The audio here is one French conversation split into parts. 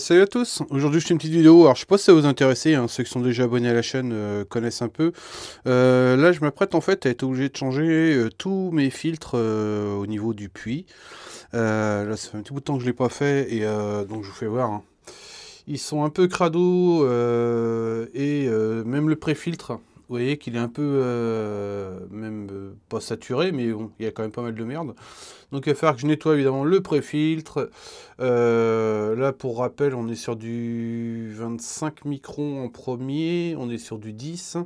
Salut à tous, aujourd'hui je fais une petite vidéo, alors je sais pas si ça va vous intéresser, hein, ceux qui sont déjà abonnés à la chaîne connaissent un peu. Là je m'apprête en fait à être obligé de changer tous mes filtres au niveau du puits. Là ça fait un petit bout de temps que je l'ai pas fait et donc je vous fais voir, hein. Ils sont un peu crado et même le pré-filtre, vous voyez qu'il est un peu même pas saturé, mais bon, il y a quand même pas mal de merde. Donc il va falloir que je nettoie évidemment le pré-filtre. Là pour rappel, on est sur du 25 microns en premier, on est sur du 10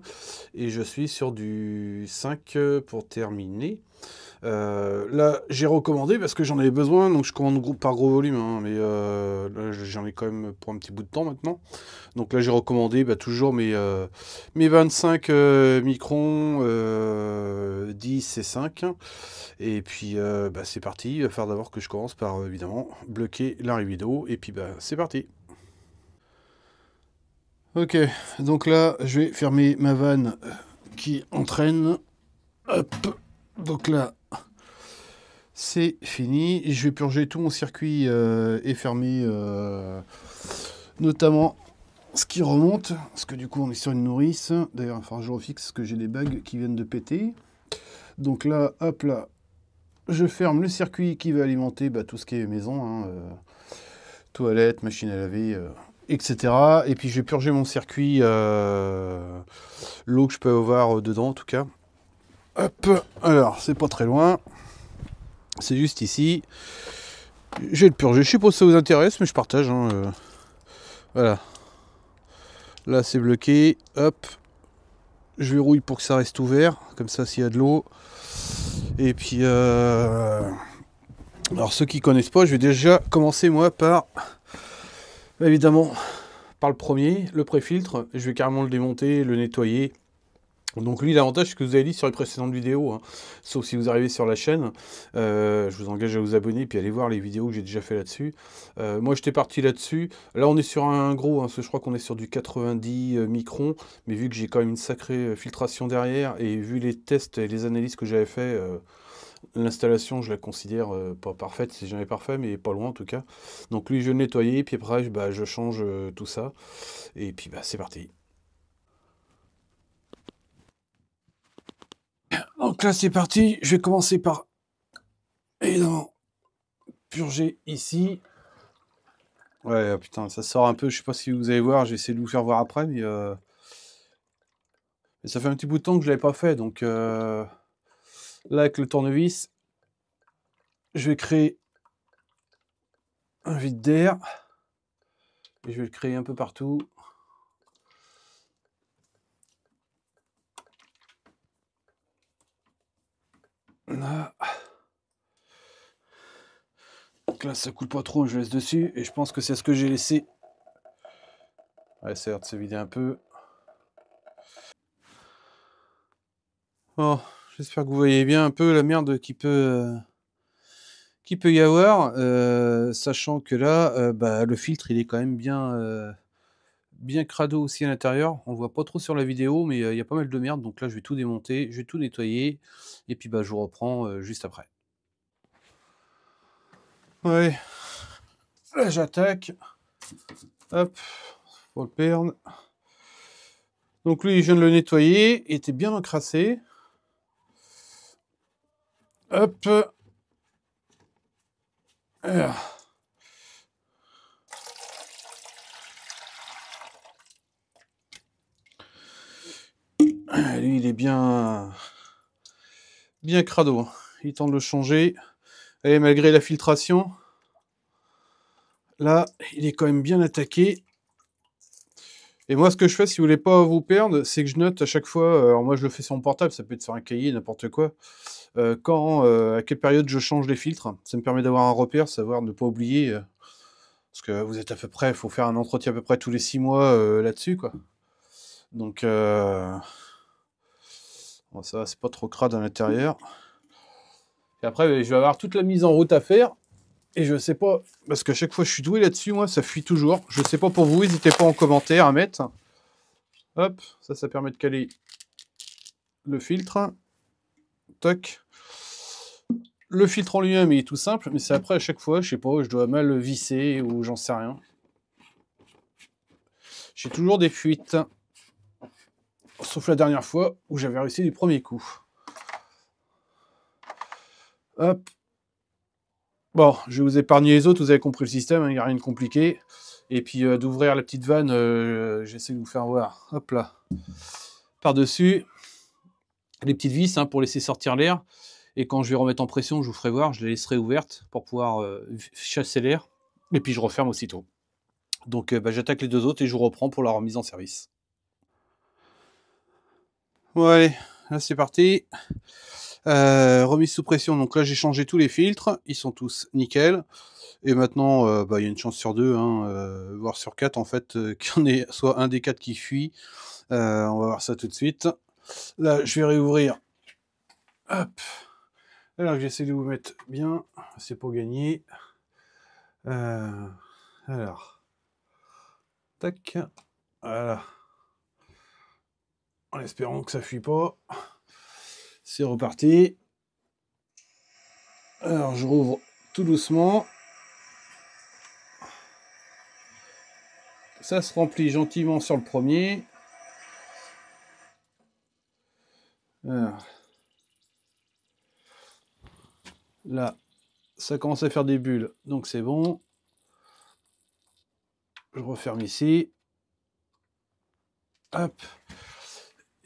et je suis sur du 5 pour terminer. Là, j'ai recommandé parce que j'en avais besoin, donc je commande par gros volume, hein, mais là, j'en ai quand même pour un petit bout de temps maintenant. Donc là, j'ai recommandé toujours mes 25 microns, 10 et 5. Et puis, c'est parti. Il va falloir d'abord que je commence par, évidemment, bloquer l'arrivée d'eau. Et puis, c'est parti. Ok, donc là, je vais fermer ma vanne qui entraîne. Hop, donc là, c'est fini. Je vais purger tout mon circuit et fermer notamment ce qui remonte. Parce que du coup, on est sur une nourrice. D'ailleurs, enfin, je refixe parce que j'ai des bagues qui viennent de péter. Donc là, hop là, je ferme le circuit qui va alimenter tout ce qui est maison, hein, toilette, machine à laver, etc. Et puis je vais purger mon circuit, l'eau que je peux avoir dedans en tout cas. Hop, alors c'est pas très loin. C'est juste ici. Je vais le purger. Je sais pas si ça vous intéresse, mais je partage, hein, voilà. Là c'est bloqué. Hop. Je verrouille pour que ça reste ouvert. Comme ça s'il y a de l'eau. Et puis alors ceux qui connaissent pas, je vais déjà commencer moi par évidemment par le premier, le pré-filtre. Je vais carrément le démonter, le nettoyer. Donc lui, l'avantage, c'est que vous avez dit sur les précédentes vidéos, hein, sauf si vous arrivez sur la chaîne, je vous engage à vous abonner, puis aller voir les vidéos que j'ai déjà fait là-dessus. Moi, j'étais parti là-dessus. Là, on est sur un gros, hein, parce que je crois qu'on est sur du 90 microns, mais vu que j'ai quand même une sacrée filtration derrière, et vu les tests et les analyses que j'avais fait, l'installation, je la considère pas parfaite, c'est jamais parfait, mais pas loin en tout cas. Donc lui, je vais le nettoyer, puis après, je change tout ça, et puis c'est parti. Donc là, c'est parti. Je vais commencer par, évidemment, purger ici. Ouais, putain, ça sort un peu. Je sais pas si vous allez voir. J'ai essayé de vous faire voir après, mais ça fait un petit bout de temps que je l'avais pas fait. Donc là, avec le tournevis, je vais créer un vide d'air. Et je vais le créer un peu partout. Là. Donc là, ça coule pas trop, je laisse dessus. Et je pense que c'est ce que j'ai laissé. Ouais, ça a l'air de se vider un peu. Bon, j'espère que vous voyez bien un peu la merde qui peut y avoir, sachant que là, le filtre, il est quand même bien crado aussi à l'intérieur. On le voit pas trop sur la vidéo, mais il y a pas mal de merde. Donc là, je vais tout démonter, je vais tout nettoyer. Et puis, je vous reprends juste après. Ouais, là, j'attaque. Hop, faut le perdre. Donc lui, je viens de le nettoyer. Il était bien encrassé. Hop. Alors. Lui, il est bien crado. Il tente de le changer. Et malgré la filtration, là, il est quand même bien attaqué. Et moi, ce que je fais, si vous voulez pas vous perdre, c'est que je note à chaque fois, alors moi je le fais sur mon portable, ça peut être sur un cahier, n'importe quoi, à quelle période je change les filtres. Ça me permet d'avoir un repère, savoir ne pas oublier, parce que vous êtes à peu près, il faut faire un entretien à peu près tous les 6 mois là-dessus, quoi. Donc, bon, ça va, c'est pas trop crade à l'intérieur. Et après, je vais avoir toute la mise en route à faire. Et je sais pas, parce qu'à chaque fois je suis doué là-dessus, moi, ça fuit toujours. Je sais pas pour vous, n'hésitez pas en commentaire à mettre. Hop, ça permet de caler le filtre. Toc. Le filtre en lui-même il est tout simple, mais c'est après à chaque fois, je sais pas, je dois mal visser ou j'en sais rien. J'ai toujours des fuites. Sauf la dernière fois où j'avais réussi les premiers coups. Hop. Bon, je vais vous épargner les autres, vous avez compris le système, il n'y a rien de compliqué. Et puis d'ouvrir la petite vanne, j'essaie de vous faire voir. Hop là. Par-dessus, les petites vis pour laisser sortir l'air. Et quand je vais remettre en pression, je vous ferai voir, je les laisserai ouvertes pour pouvoir chasser l'air. Et puis je referme aussitôt. Donc j'attaque les deux autres et je vous reprends pour la remise en service. Bon allez, là c'est parti. Remise sous pression, donc là j'ai changé tous les filtres, ils sont tous nickel. Et maintenant, il y a une chance sur 2, voire sur 4 en fait, qu'il y en ait soit un des 4 qui fuit. On va voir ça tout de suite. Là, je vais réouvrir. Hop. Alors, j'essaie de vous mettre bien. C'est pour gagner. Alors. Tac. Voilà. En espérant que ça fuit pas. C'est reparti. Alors, je rouvre tout doucement. Ça se remplit gentiment sur le premier. Alors. Là, ça commence à faire des bulles, donc c'est bon. Je referme ici. Hop.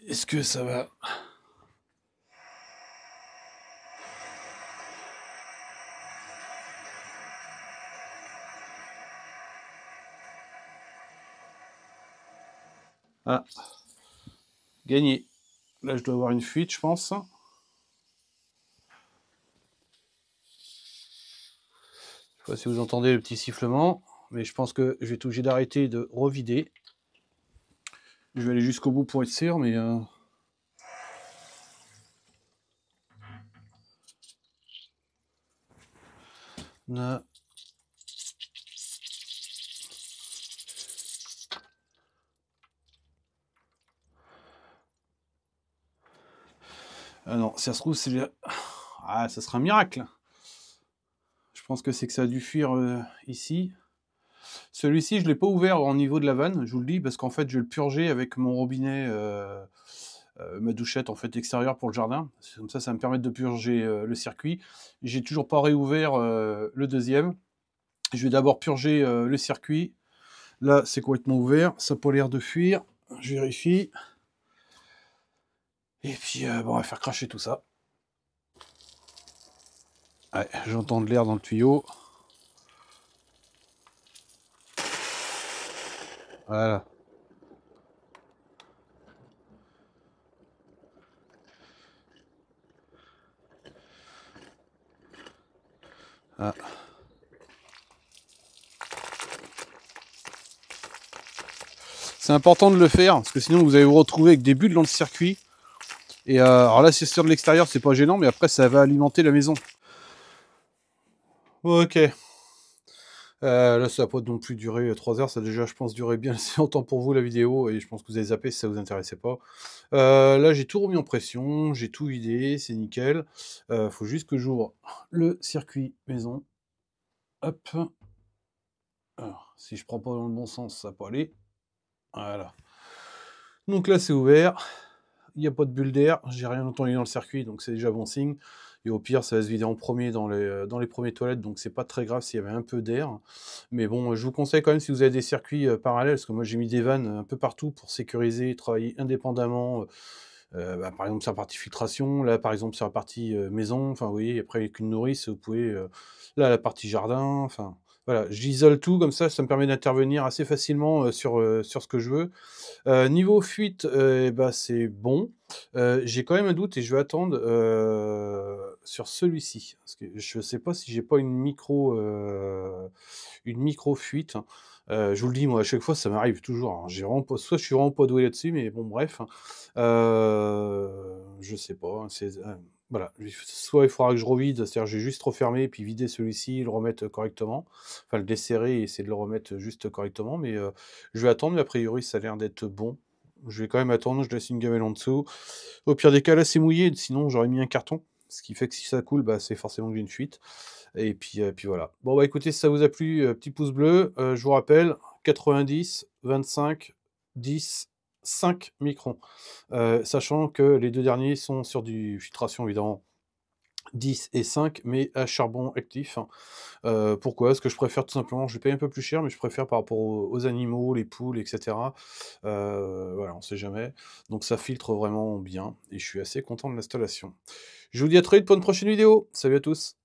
Est-ce que ça va? Ah. Gagné. Là, je dois avoir une fuite, je pense. Je sais pas si vous entendez le petit sifflement, mais je pense que je vais être obligé d'arrêter de revider. Je vais aller jusqu'au bout pour être sûr, mais... Là. Ah non, si ça se trouve, c'est... Ah, ça sera un miracle. Je pense que c'est que ça a dû fuir ici. Celui-ci, je ne l'ai pas ouvert au niveau de la vanne, je vous le dis, parce qu'en fait, je vais le purger avec mon robinet, ma douchette en fait extérieure pour le jardin. Comme ça me permet de purger le circuit. J'ai toujours pas réouvert le deuxième. Je vais d'abord purger le circuit. Là, c'est complètement ouvert. Ça n'a pas l'air de fuir. Je vérifie. Et puis, bon, on va faire cracher tout ça. Ouais, j'entends de l'air dans le tuyau. Voilà. Ah. C'est important de le faire, parce que sinon vous allez vous retrouver avec des bulles dans le circuit. Et alors là, c'est sur de l'extérieur, c'est pas gênant, mais après ça va alimenter la maison. Ok. Là, ça va pas non plus durer 3 heures, ça a déjà, je pense, duré bien assez longtemps pour vous la vidéo, et je pense que vous avez zappé si ça vous intéressait pas. Là, j'ai tout remis en pression, j'ai tout vidé, c'est nickel. Faut juste que j'ouvre le circuit maison. Hop. Alors, si je prends pas dans le bon sens, ça peut aller. Voilà. Donc là, c'est ouvert. Il n'y a pas de bulle d'air. J'ai rien entendu dans le circuit, donc c'est déjà bon signe. Et au pire, ça va se vider en premier dans les premiers toilettes, donc c'est pas très grave s'il y avait un peu d'air. Mais bon, je vous conseille quand même, si vous avez des circuits parallèles, parce que moi j'ai mis des vannes un peu partout pour sécuriser, travailler indépendamment. Par exemple sur la partie filtration, là par exemple sur la partie maison, enfin vous voyez, après avec une nourrice, vous pouvez, là la partie jardin, enfin voilà, j'isole tout comme ça me permet d'intervenir assez facilement sur ce que je veux. Niveau fuite, c'est bon. J'ai quand même un doute et je vais attendre sur celui-ci. Parce que je sais pas si j'ai pas une micro fuite. Je vous le dis, moi, à chaque fois, ça m'arrive toujours, hein. J'ai vraiment pas soit je suis vraiment pas doué là-dessus, mais bon, bref. Je sais pas, hein, voilà, soit il faudra que je revide, c'est-à-dire j'ai juste refermé, puis vider celui-ci, le remettre correctement. Enfin, le desserrer et essayer de le remettre juste correctement, mais je vais attendre, mais a priori, ça a l'air d'être bon. Je vais quand même attendre, je laisse une gamelle en dessous. Au pire des cas, là, c'est mouillé, sinon j'aurais mis un carton. Ce qui fait que si ça coule, c'est forcément que j'ai une fuite. Et puis voilà. Bon, écoutez, si ça vous a plu, petit pouce bleu. Je vous rappelle, 90, 25, 10, 5 microns. Sachant que les 2 derniers sont sur du filtration évidemment 10 et 5, mais à charbon actif, hein. Pourquoi? Parce que je préfère tout simplement je vais payer un peu plus cher, mais je préfère par rapport aux animaux, les poules et cetera. Voilà, on sait jamais. Donc ça filtre vraiment bien et je suis assez content de l'installation. Je vous dis à très vite pour une prochaine vidéo. Salut à tous.